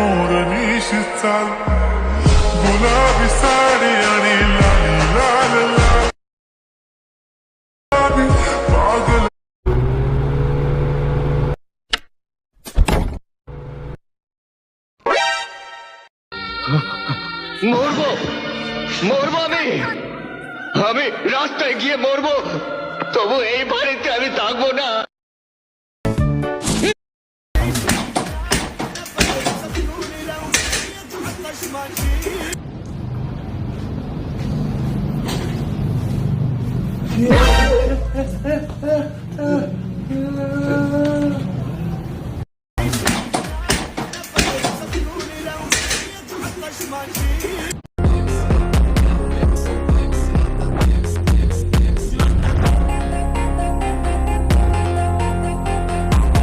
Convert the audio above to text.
मोरनीश चाल गुलाबी साडी आणि लाली लाल लाल पागल মরবো মরবো আমি রাস্তায় গিয়ে মরবো, তবু এই বাড়িতে আমি থাকবো না। Başıma